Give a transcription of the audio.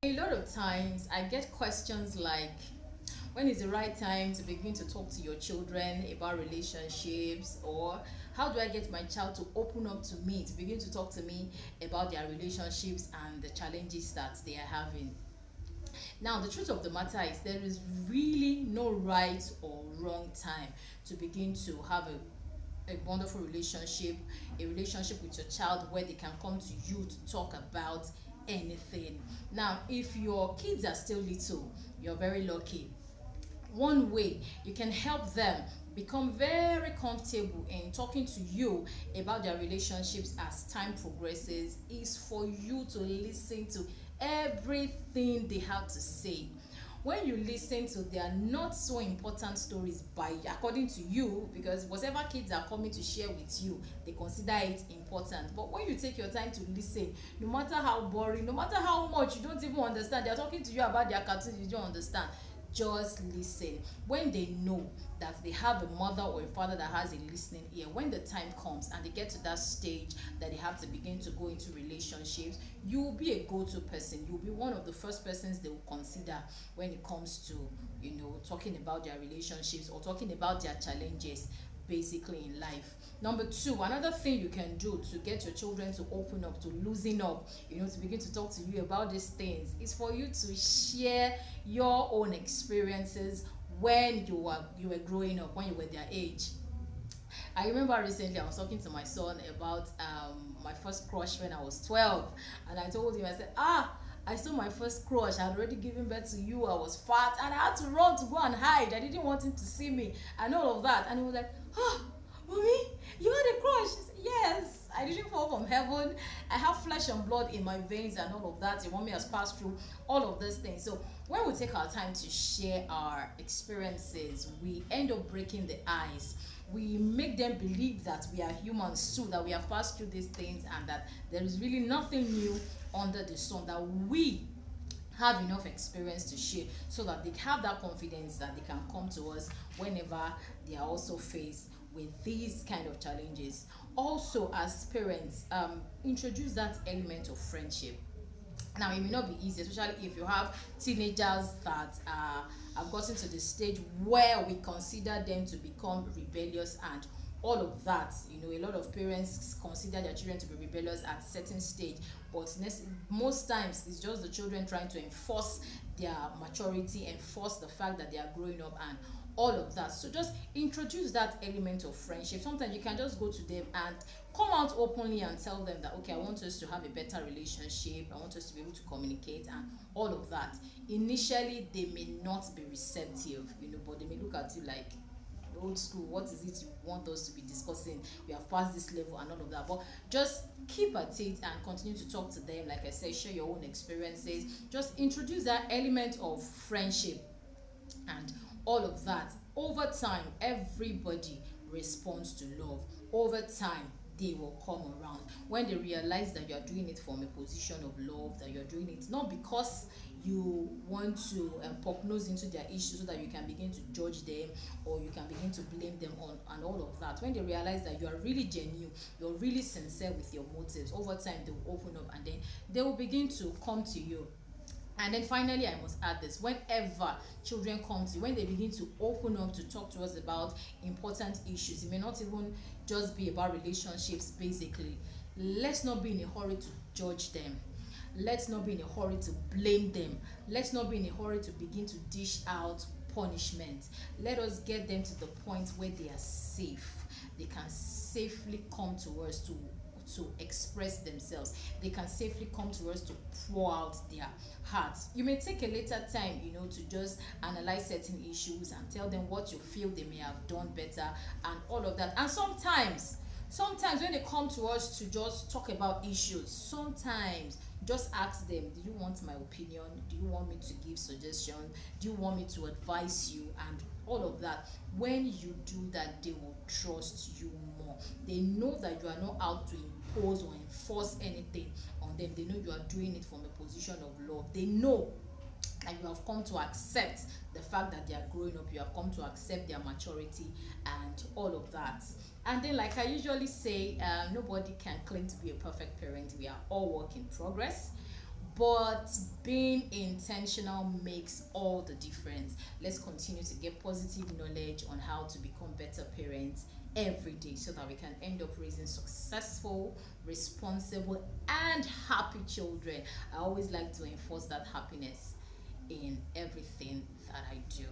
A lot of times I get questions like, when is the right time to begin to talk to your children about relationships, or how do I get my child to open up to me, to begin to talk to me about their relationships and the challenges that they are having. Now, the truth of the matter is there is really no right or wrong time to begin to have a wonderful relationship, a relationship with your child where they can come to you to talk about anything. Now, if your kids are still little, you're very lucky. One way you can help them become very comfortable in talking to you about their relationships as time progresses is for you to listen to everything they have to say. When you listen to their not so important stories by according to you, because whatever kids are coming to share with you, they consider it important. But when you take your time to listen, no matter how boring, no matter how much you don't even understand, they're talking to you about their cartoons you don't understand, just listen. When they know that they have a mother or a father that has a listening ear, when the time comes and they get to that stage that they have to begin to go into relationships, you will be a go-to person. You'll be one of the first persons they will consider when it comes to, talking about their relationships or talking about their challenges basically in life. Number two, another thing you can do to get your children to open up, to loosen up, to begin to talk to you about these things, is for you to share your own experiences when you were growing up, when you were their age. I remember recently I was talking to my son about my first crush when I was 12, and I told him, I said, I saw my first crush. I had already given birth to you. I was fat, and I had to run to go and hide. I didn't want him to see me, and all of that. And he was like, mommy, you had a crush? I said, yes, I didn't fall from heaven. I have flesh and blood in my veins and all of that. Your mommy has passed through all of those things. So when we take our time to share our experiences, we end up breaking the ice. We make them believe that we are humans too, that we have passed through these things, and that there is really nothing new under the sun, that we have enough experience to share, so that they have that confidence that they can come to us whenever they are also faced with these kind of challenges. Also, as parents, introduce that element of friendship. Now, it may not be easy, especially if you have teenagers that have gotten to the stage where we consider them to become rebellious and all of that. A lot of parents consider their children to be rebellious at a certain stage, but most times it's just the children trying to enforce their maturity, enforce the fact that they are growing up, and all of that. So just introduce that element of friendship. Sometimes you can just go to them and come out openly and tell them that, okay, I want us to have a better relationship, I want us to be able to communicate and all of that. Initially they may not be receptive, but they may look at you like, old school, what is it you want us to be discussing? We have passed this level and all of that. But just keep at it and continue to talk to them. Like I said, share your own experiences. Just introduce that element of friendship and all of that. Over time, everybody responds to love. Over time, they will come around when they realize that you are doing it from a position of love, that you're doing it not because you want to poke nose into their issues so that you can begin to judge them or you can begin to blame them on and all of that. When they realize that you are really genuine, you're really sincere with your motives, over time they will open up and then they will begin to come to you. And then finally, I must add this: whenever children come to you, when they begin to open up to talk to us about important issues, it may not even just be about relationships, basically. Let's not be in a hurry to judge them. Let's not be in a hurry to blame them. Let's not be in a hurry to begin to dish out punishment. Let us get them to the point where they are safe. They can safely come to us to express themselves. They can safely come to us to pour out their hearts. You may take a later time, to just analyze certain issues and tell them what you feel they may have done better and all of that. And sometimes when they come to us to just talk about issues, sometimes just ask them, do you want my opinion? Do you want me to give suggestions? Do you want me to advise you? And all of that. When you do that, they will trust you more. They know that you are not out to impose or enforce anything on them. They know you are doing it from a position of love. They know and you have come to accept the fact that they are growing up, you have come to accept their maturity and all of that. And then, like I usually say, nobody can claim to be a perfect parent. We are all work in progress, but being intentional makes all the difference. Let's continue to get positive knowledge on how to become better parents every day so that we can end up raising successful, responsible, and happy children. I always like to enforce that happiness in everything that I do.